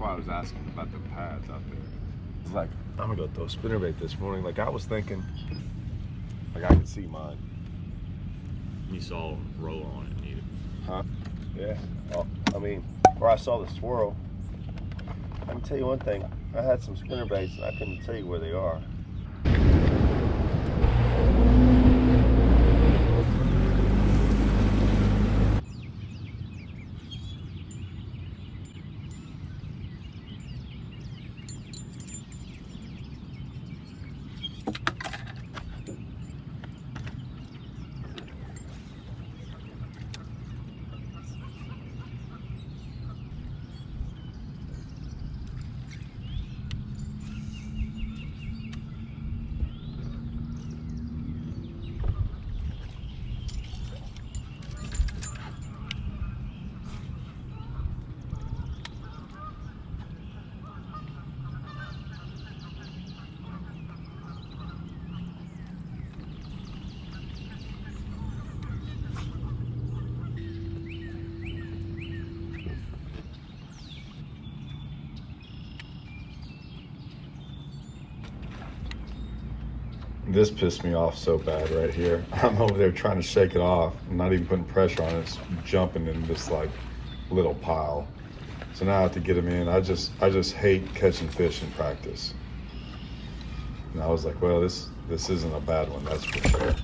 why I was asking about the pads out there. It's like, I'm gonna go throw a spinnerbait this morning. Like I was thinking, like I could see mine. You saw a roller on it, either. Huh? Yeah. Well, I mean, where I saw the swirl, I can tell you one thing. I had some spinnerbaits and I couldn't tell you where they are. This pissed me off so bad right here. I'm over there trying to shake it off. I'm not even putting pressure on it. It's jumping in this like little pile. So now I have to get them in. I just hate catching fish in practice. And I was like, well, this isn't a bad one, that's for sure.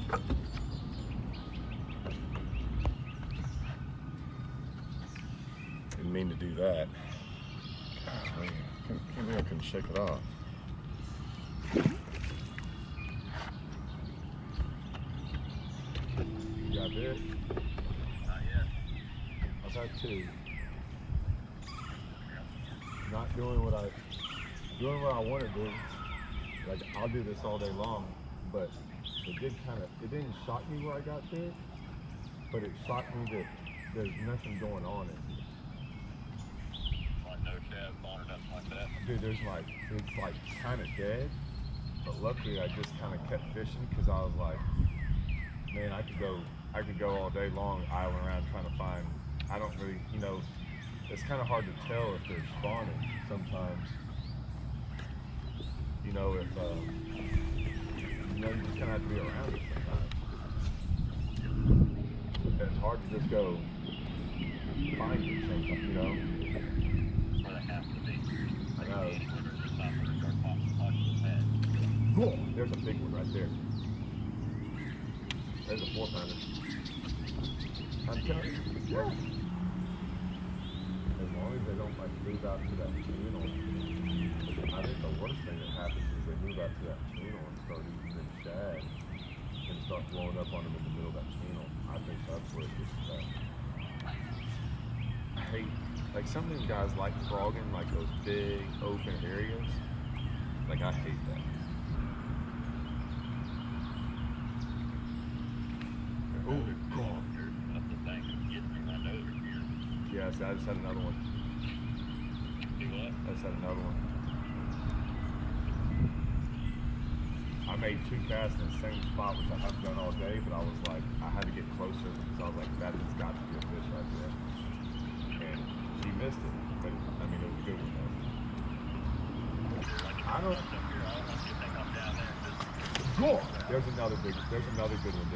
Didn't mean to do that. Golly, I couldn't shake it off. You got this? Not yet. I've had two. Not doing what I want to do. Like I'll do this all day long, but it didn't shock me where I got there, but it shocked me that there's nothing going on in it. Like no shad on or nothing like that. Dude, it's like kind of dead, but luckily I just kind of kept fishing because I was like, man, I could go all day long idling around trying to find. I don't really, it's kind of hard to tell if they're spawning sometimes. If you just kind of have to be around it sometimes. And it's hard to just go find it sometimes, Where they have to be. I know. Cool. Cool. There's a big one right there. There's a 4-pounder. I'm telling you. Yeah. As long as they don't move out to that channel. I think the worst thing that happens is they move out to that channel and start eating them shad and start blowing up on them in the middle of that channel. I think that's where it gets bad. I hate, some of these guys like frogging those big open areas. I hate that. Oh, God. That's the thing that's getting me. I know they're here. Yeah, so I just had another one. Do what? I just had another one. I made 2 casts in the same spot, which I haven't done all day, but I was like, I had to get closer because I was like, that has got to be a fish right there. And she missed it, but it was a good one though. I don't. Cool. There's another good one, dude. There's another good one.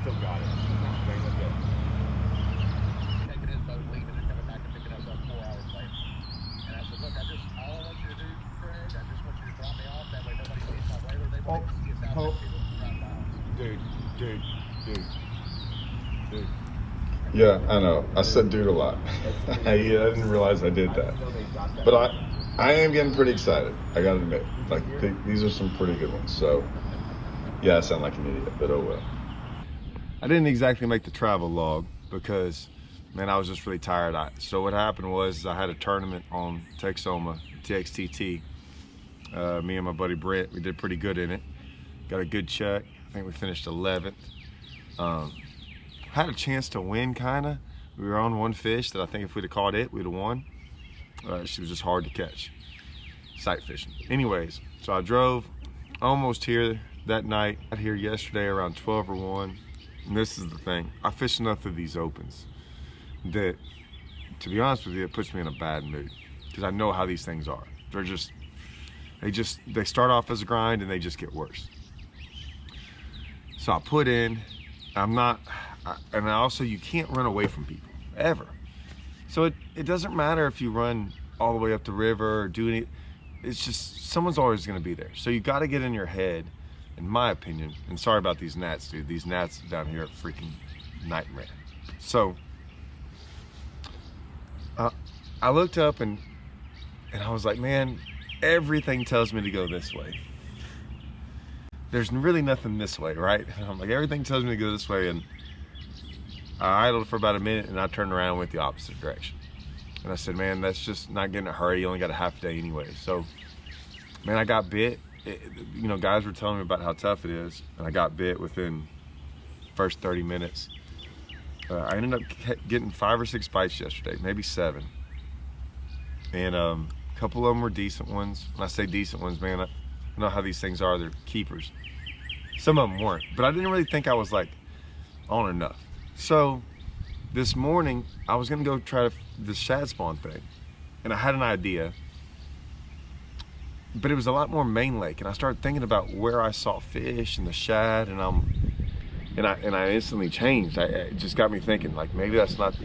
Still got it. Dang, let's go. Taking his boat, leaving and coming back and picking us up 4 hours later. And I said, look, all I want you to do, Craig, I just want you to drop me off. That way nobody sees my whaler. They want to get out there and see what's right by. Dude. Yeah, I know. I said dude a lot. I didn't realize I did that. But I am getting pretty excited. I gotta admit. These are some pretty good ones. So, yeah, I sound like an idiot, but oh well. I didn't exactly make the travel log because, man, I was just really tired. So what happened was I had a tournament on Texoma, TXTT. Me and my buddy Brent, we did pretty good in it. Got a good check. I think we finished 11th. Had a chance to win, kinda. We were on one fish that I think if we'd have caught it, we'd have won. She was just hard to catch. Sight fishing. Anyways, so I drove almost here that night. Got here yesterday around 12 or 1. And this is the thing. I fished enough of these opens that to be honest with you, it puts me in a bad mood because I know how these things are. They start off as a grind and they just get worse. So I put in, and also you can't run away from people, ever. So it doesn't matter if you run all the way up the river or do any, it's just, someone's always gonna be there. So you gotta get in your head, in my opinion, and sorry about these gnats, dude. These gnats down here are freaking nightmare. So I looked up and I was like, man, everything tells me to go this way. There's really nothing this way, right? And I'm like, everything tells me to go this way. And I idled for about a minute and I turned around and went the opposite direction. And I said, man, that's just not getting a hurry. You only got a half day anyway. So, man, I got bit. You know, guys were telling me about how tough it is. And I got bit within the first 30 minutes. I ended up getting 5 or 6 bites yesterday, maybe 7. And a couple of them were decent ones. When I say decent ones, man, I know how these things are. They're keepers. Some of them weren't. But I didn't really think I was like on enough. So this morning, I was gonna go try the shad spawn thing. And I had an idea. But it was a lot more main lake. And I started thinking about where I saw fish and the shad. And I instantly changed. It just got me thinking, like, maybe that's not,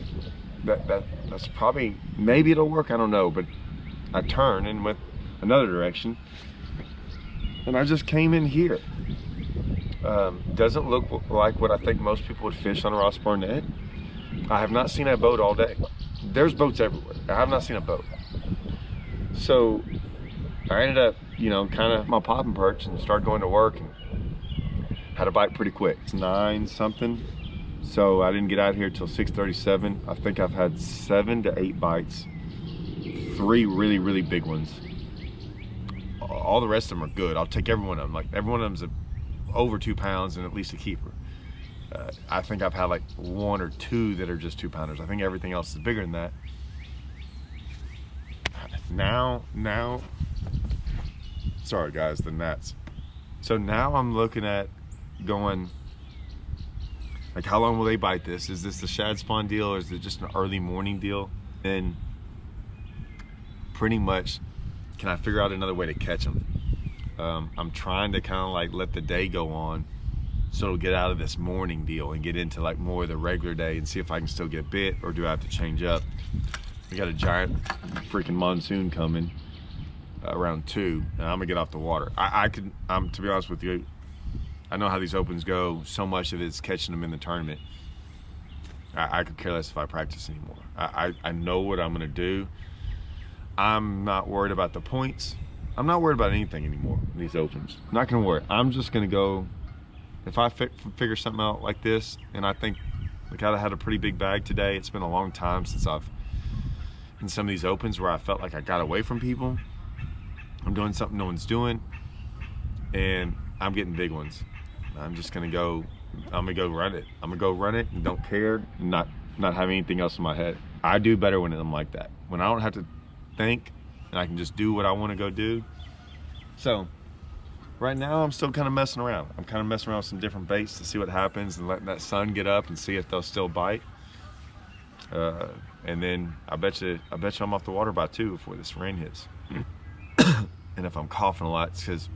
that's probably, maybe it'll work, I don't know. But I turned and went another direction. And I just came in here. Doesn't look like what I think most people would fish on a Ross Barnett. I have not seen a boat all day. There's boats everywhere. I have not seen a boat. So I ended up, you know, kind of my popping perch and started going to work and had a bite pretty quick. It's 9 something. So I didn't get out here till 6:37. I think I've had 7 to 8 bites. 3 really, really big ones. All the rest of them are good. I'll take every one of them. Like, every one of them's over 2 pounds and at least a keeper. I think I've had like 1 or 2 that are just 2-pounders. I think everything else is bigger than that. Now, sorry guys, the gnats. So now I'm looking at going, like, how long will they bite this? Is this the shad spawn deal or is it just an early morning deal? And pretty much, can I figure out another way to catch them? I'm trying to kind of like let the day go on so it'll get out of this morning deal and get into like more of the regular day and see if I can still get bit or do I have to change up. We got a giant freaking monsoon coming around 2 and I'm gonna get off the water. To be honest with you, I know how these opens go. So much of it's catching them in the tournament. I could care less if I practice anymore. I know what I'm gonna do. I'm not worried about the points. I'm not worried about anything anymore in these opens. I'm not gonna worry. I'm just gonna go, if I figure something out like this, and I think, like, I had a pretty big bag today. It's been a long time since I've, in some of these opens where I felt like I got away from people. I'm doing something no one's doing, and I'm getting big ones. I'm just gonna go, I'm gonna go run it. I'm gonna go run it and don't care, and not have anything else in my head. I do better when I'm like that. When I don't have to think and I can just do what I want to go do. So right now I'm still kind of messing around. I'm kind of messing around with some different baits to see what happens and letting that sun get up and see if they'll still bite. And then I bet you I'm off the water by 2 before this rain hits. And if I'm coughing a lot, it's because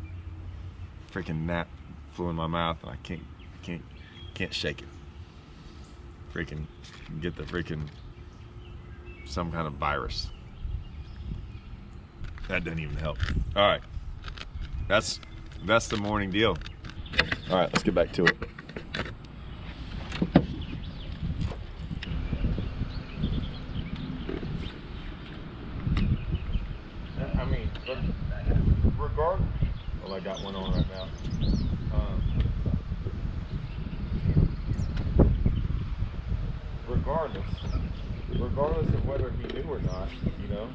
freaking gnat flew in my mouth and I can't shake it. Freaking get the freaking some kind of virus. That doesn't even help. All right, that's the morning deal. All right, let's get back to it. I mean, regardless. Well, I got one on right now. Regardless of whether he knew or not, you know.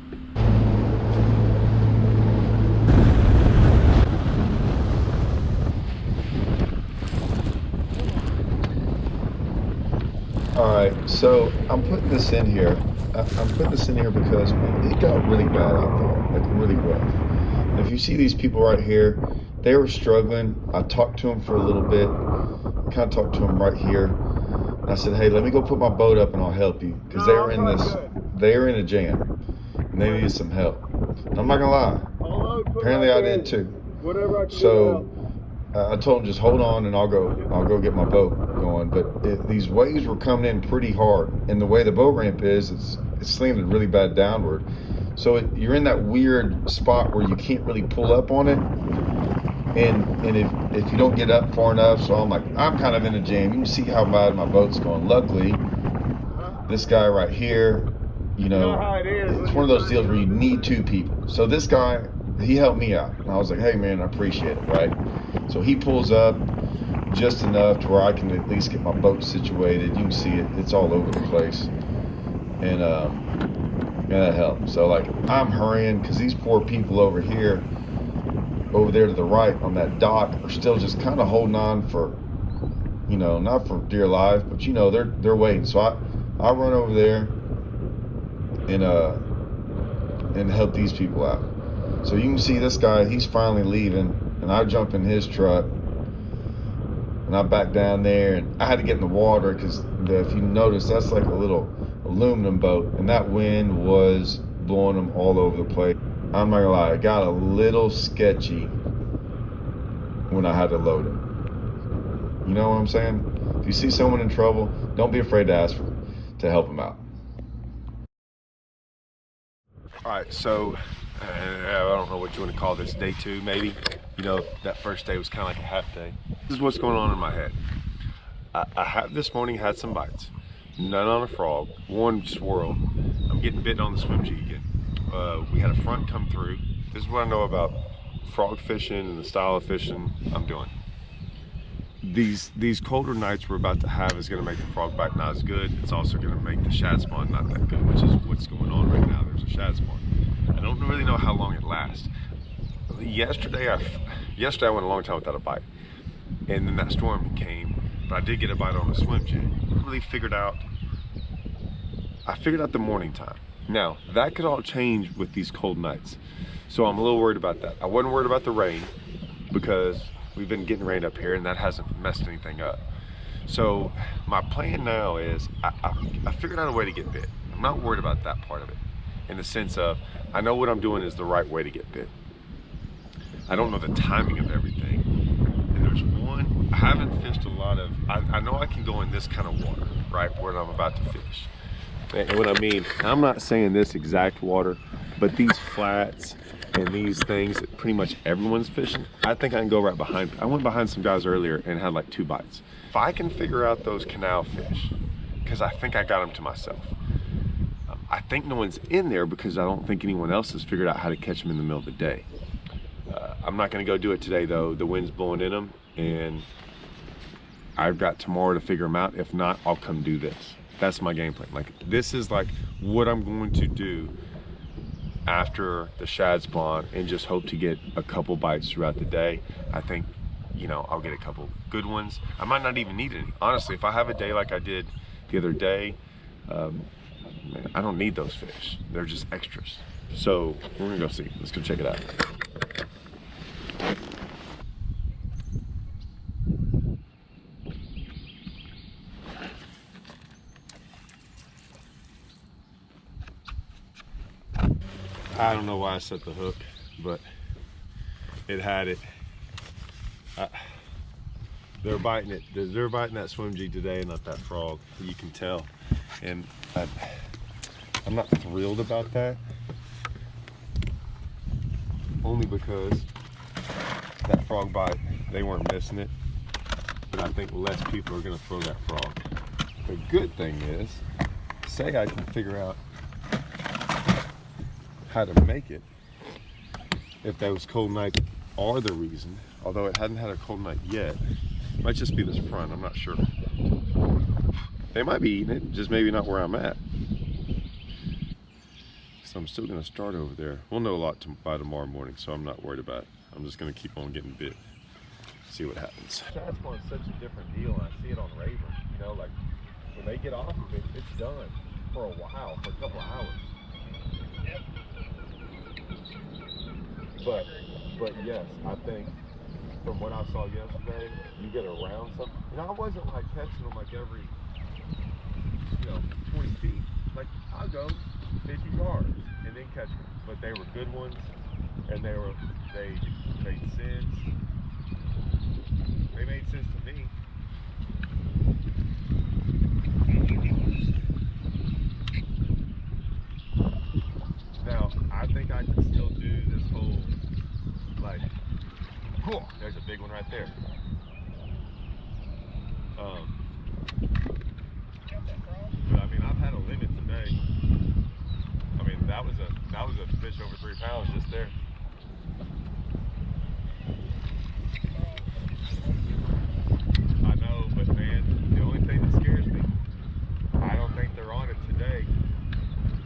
All right, so I'm putting this in here. I'm putting this in here because it got really bad out there, like really rough. And if you see these people right here, they were struggling. I talked to them for a little bit. I kind of talked to them right here. And I said, hey, let me go put my boat up and I'll help you. Because they were in a jam and they needed some help. And I'm not gonna lie, apparently I did too. So I told him just hold on and I'll go get my boat going. But these waves were coming in pretty hard, and the way the boat ramp is, it's slanted really bad downward. So you're in that weird spot where you can't really pull up on it. And if you don't get up far enough, so I'm kind of in a jam. You can see how bad my boat's going. Luckily, this guy right here, it's one of those deals where you need two people. So this guy, he helped me out. And I was like, hey man, I appreciate it, right? So he pulls up just enough to where I can at least get my boat situated. You can see it's all over the place. And that helped. So like I'm hurrying because these poor people over there to the right on that dock are still just kind of holding on for, not for dear life, but they're waiting. So I run over there and help these people out. So you can see this guy, he's finally leaving, and I jump in his truck and I back down there, and I had to get in the water because if you notice, that's like a little aluminum boat, and that wind was blowing them all over the place. I'm not gonna lie, it got a little sketchy when I had to load him. You know what I'm saying? If you see someone in trouble, don't be afraid to ask to help them out. All right, so I don't know what you want to call this, day 2 maybe. That first day was kind of like a half day. This is what's going on in my head. I have this morning had some bites, none on a frog, one swirl. I'm getting bitten on the swim jig again. We had a front come through. This is what I know about frog fishing and the style of fishing I'm doing. These colder nights we're about to have is going to make the frog bite not as good. It's also going to make the shad spawn not that good, which is what's going on right now. There's a shad spawn. I don't really know how long it lasts. Yesterday I went a long time without a bite, and then that storm came, but I did get a bite on a swim jig. I figured out the morning time. Now that could all change with these cold nights, so I'm a little worried about that. I wasn't worried about the rain because we've been getting rain up here and that hasn't messed anything up. So my plan now is I figured out a way to get bit. I'm not worried about that part of it, in the sense of I know what I'm doing is the right way to get bit. I don't know the timing of everything. And there's one, I haven't fished a lot of, I know I can go in this kind of water, right, where I'm about to fish. And what I mean, I'm not saying this exact water, but these flats and these things that pretty much everyone's fishing, I think I can go right behind. I went behind some guys earlier and had like 2 bites. If I can figure out those canal fish, because I think I got them to myself. I think no one's in there because I don't think anyone else has figured out how to catch them in the middle of the day. I'm not going to go do it today though. The wind's blowing in them, and I've got tomorrow to figure them out. If not, I'll come do this. That's my game plan. Like, this is like what I'm going to do after the shad spawn, and just hope to get a couple bites throughout the day. I think, I'll get a couple good ones. I might not even need any. Honestly, if I have a day like I did the other day, I don't need those fish. They're just extras. So we're gonna go see. Let's go check it out. I don't know why I set the hook, but it had it. They're biting it. They're biting that swim jig today, not that frog. You can tell, and I'm not thrilled about that. Only because that frog bite, they weren't missing it, but I think less people are going to throw that frog. The good thing is, say I can figure out how to make it, if those cold nights are the reason, although it hadn't had a cold night yet. It might just be this front, I'm not sure. They might be eating it, just maybe not where I'm at. So I'm still going to start over there. We'll know a lot by tomorrow morning, so I'm not worried about it. I'm just going to keep on getting bit, see what happens. Shad spawn is such a different deal, and I see it on Rayburn. Like when they get off of it, it's done for a while, for a couple of hours. Yep. But yes, I think from what I saw yesterday, you get around something. I wasn't like catching them like every 20 feet, like I'll go 50 yards and then catch them. But they were good ones, and they made sense. They made sense to me. Now, I think I can still do this whole, like, cool, there's a big one right there. But I mean, I've had a limit today. I mean, that was a fish over 3 pounds just there. I know, but man, the only thing that scares me, I don't think they're on it today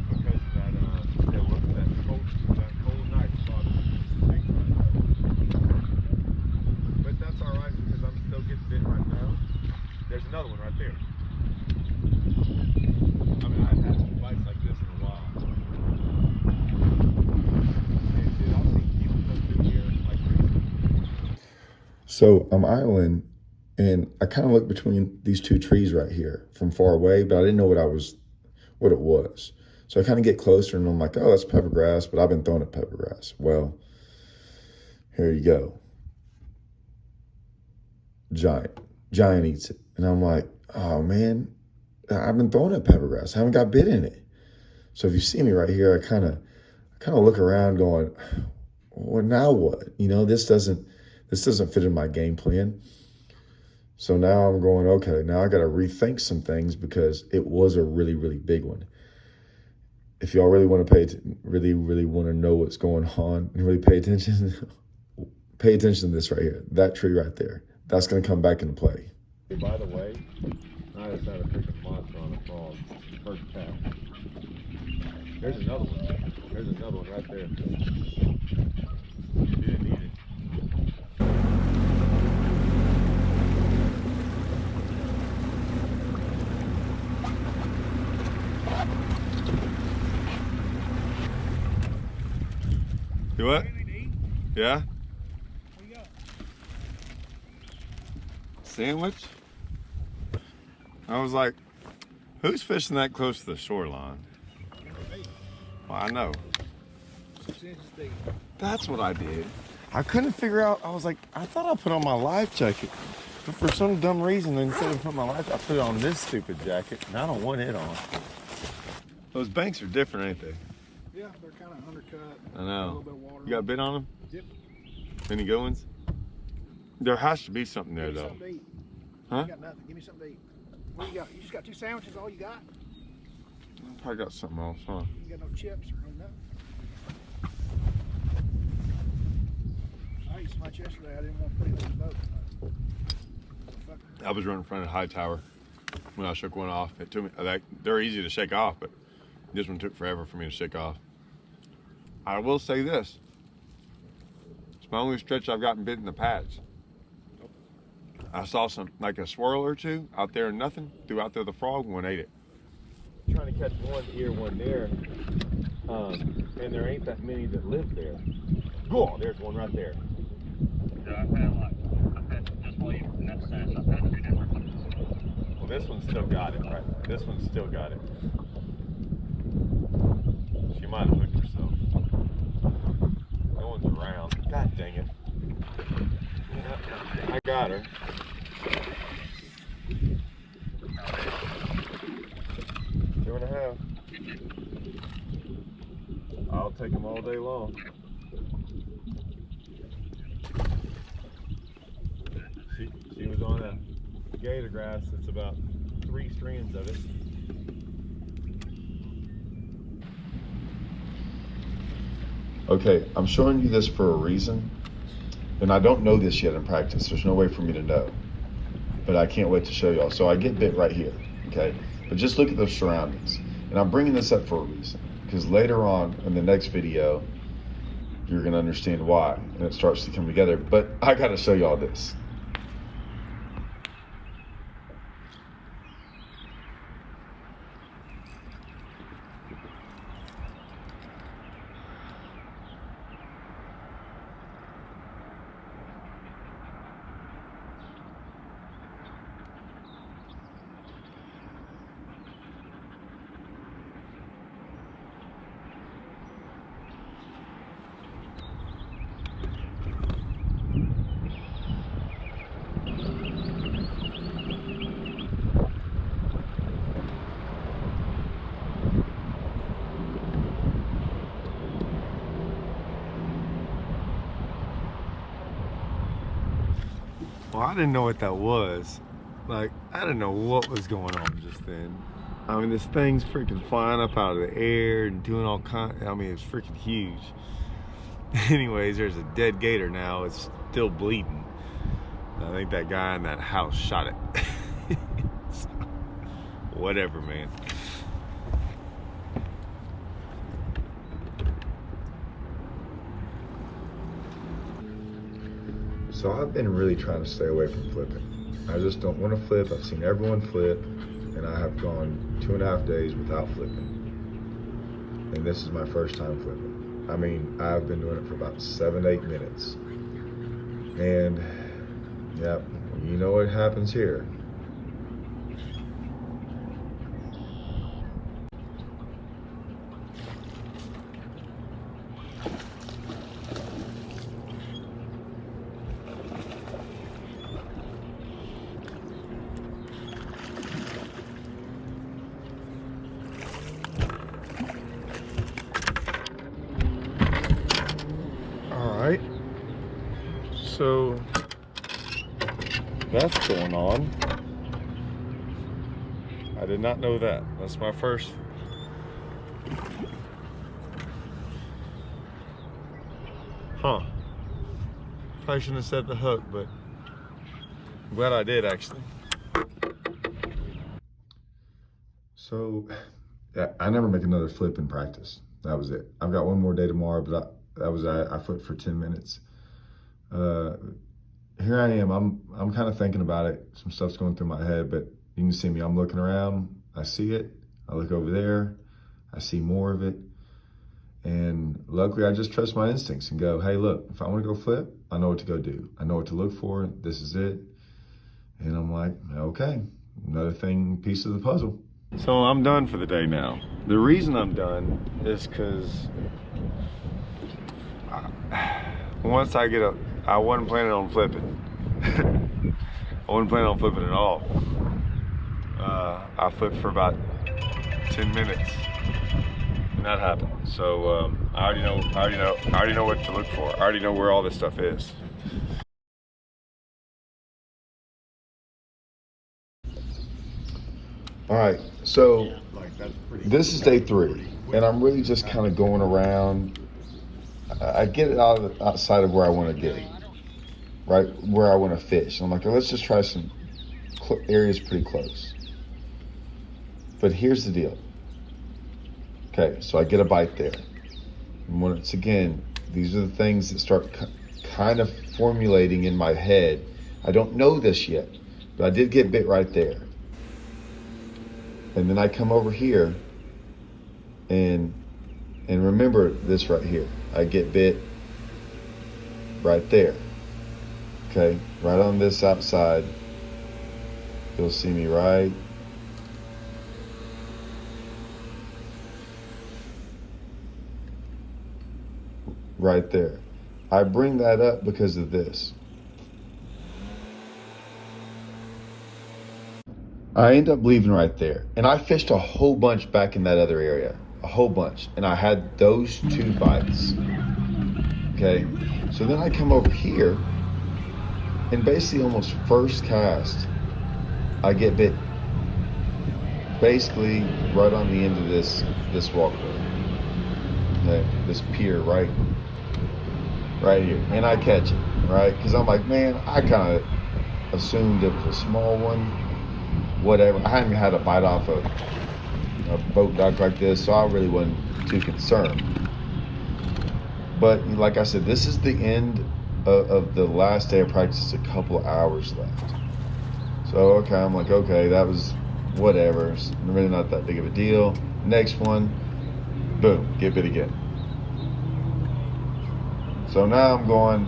because of that cold night. But that's all right because I'm still getting bit right now. There's another one right there. I mean, I've had bites like this in a while. And dude, I've seen people come through here like crazy. So I'm idling, and I kind of look between these two trees right here from far away, but I didn't know what it was. So I kind of get closer, and I'm like, oh, that's pepper grass, but I've been throwing at pepper grass. Well, here you go. Giant eats it. And I'm like, oh man, I've been throwing at pepper grass. I haven't got bit in it. So if you see me right here, I kind of look around going, well, now what? You know, this doesn't fit in my game plan. So now I'm going, okay, now I got to rethink some things because it was a really, really big one. If y'all really want to really want to know what's going on and really pay attention to this right here, that tree right there. That's going to come back into play. By the way, I just had a freaking monster on a frog. First cast. There's another one. There's another one right there. You didn't need it. You what? Yeah? What you got? Sandwich? I was like, who's fishing that close to the shoreline? Well, I know. 6 inches deep. That's what I did. I couldn't figure out, I was like, I thought I put on my life jacket. But for some dumb reason, instead of putting my life, I put it on this stupid jacket, and I don't want it on. Those banks are different, ain't they? Yeah, they're kind of undercut. I A know. little bit of water. You got a bit on them? Yep. Any good ones? There has to be something there, Give me though. something to eat. Huh? You got nothing. Give me something to eat. What do you got? You just got 2 sandwiches, all you got? I probably got something else, huh? You got no chips or no nothing? I ate so much yesterday, I didn't want to put it in the boat. I was running in front of the high tower when I shook one off. It took me, like, they're easy to shake off, but this one took forever for me to shake off. I will say this. It's my only stretch I've gotten bit in the pads. I saw some, like a swirl or two out there and nothing. Threw out there the frog, one ate it. Trying to catch one here, one there. And there ain't that many that live there. Oh, there's one right there. Yeah, I've had just while you were in that sense, I've had 2 different ones. Well, this one's still got it, right? This one's still got it. She might have hooked herself. No one's around. God dang it. I got her. 2.5. I'll take them all day long. She was on a gator grass. It's about 3 strands of it. Okay, I'm showing you this for a reason, and I don't know this yet in practice. There's no way for me to know, but I can't wait to show y'all. So I get bit right here, okay? But just look at those surroundings. And I'm bringing this up for a reason, because later on in the next video, you're gonna understand why, and it starts to come together. But I gotta show y'all this. Well, I didn't know what that was. Like, I didn't know what was going on just then. I mean, this thing's freaking flying up out of the air and doing all kind. I mean, it's freaking huge. Anyways, there's a dead gator now. It's still bleeding. I think that guy in that house shot it. So, whatever, man. So I've been really trying to stay away from flipping. I just don't want to flip. I've seen everyone flip, and I have gone 2.5 days without flipping. And this is my first time flipping. I mean, I've been doing it for about 7 to 8 minutes. And, yep, you know what happens here. Alright, so that's going on. I did not know that. That's my first. Huh. Probably shouldn't have set the hook, but I'm glad I did actually. So, yeah, I never make another flip in practice. That was it. I've got one more day tomorrow, but I flipped for 10 minutes. Here I am. I'm kind of thinking about it. Some stuff's going through my head, but you can see me. I'm looking around. I see it. I look over there. I see more of it. And luckily, I just trust my instincts and go, hey, look, if I want to go flip, I know what to go do. I know what to look for. This is it. And I'm like, okay, another piece of the puzzle. So I'm done for the day now. The reason I'm done is because once I get I wasn't planning on flipping. I wasn't planning on flipping at all. I flipped for about 10 minutes, and that happened. So I already know what to look for. I already know where all this stuff is. All right, so this is day 3, and I'm really just kind of going around. I get it outside of where I want to get, right, where I want to fish. I'm like, let's just try some areas pretty close. But here's the deal. Okay, so I get a bite there. And once again, these are the things that start kind of formulating in my head. I don't know this yet, but I did get bit right there. And then I come over here and remember this right here. I get bit right there. Okay, right on this outside. You'll see me right there. I bring that up because of this. I end up leaving right there. And I fished a whole bunch back in that other area. A whole bunch. And I had those 2 bites. Okay. So then I come over here and basically almost first cast, I get bit basically right on the end of this walkway. Okay. This pier right here. And I catch it, right? Because I'm like, man, I kind of assumed it was a small one. Whatever. I hadn't had a bite off a boat dock like this, so I really wasn't too concerned. But like I said, this is the end of the last day of practice. A couple of hours left. So okay, I'm like, okay, that was whatever. It's really not that big of a deal. Next one, boom, get bit again. So now I'm going,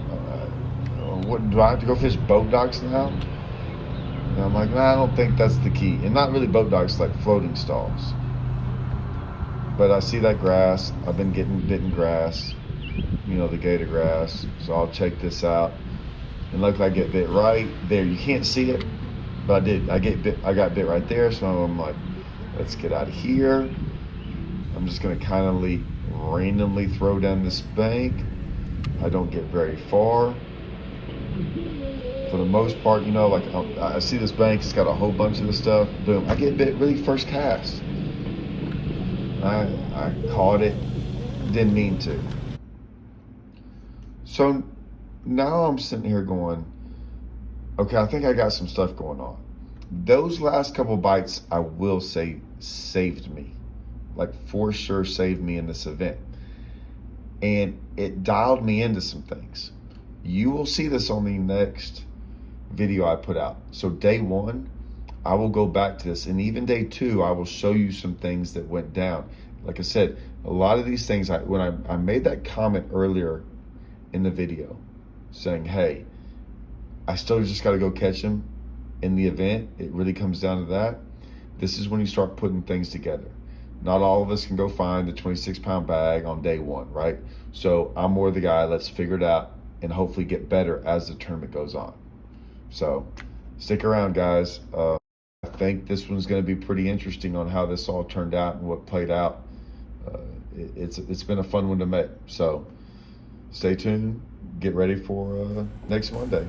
what do I have to go fish boat docks now? And I'm like, nah, I don't think that's the key. And not really boat docks, like floating stalls. But I see that grass. I've been getting bitten grass, you know, the gator grass. So I'll check this out. And look, I get bit right there. You can't see it, but I did. I got bit right there. So I'm like, let's get out of here. I'm just gonna kind of randomly throw down this bank. I don't get very far. for the most part, you know, like I see this bank, it's got a whole bunch of this stuff. Boom, I get bit really first cast. I caught it, didn't mean to. So now I'm sitting here going, okay, I think I got some stuff going on. Those last couple bites, I will say, saved me. Like, for sure saved me in this event. And it dialed me into some things. You will see this on the next video I put out. So day 1, I will go back to this. And even day 2, I will show you some things that went down. Like I said, a lot of these things, when I made that comment earlier in the video saying, hey, I still just got to go catch him in the event. It really comes down to that. This is when you start putting things together. Not all of us can go find the 26-pound bag on day 1, right? So I'm more the guy, let's figure it out and hopefully get better as the tournament goes on. So stick around, guys. I think this one's going to be pretty interesting on how this all turned out and what played out. It's been a fun one to make. So stay tuned. Get ready for next Monday.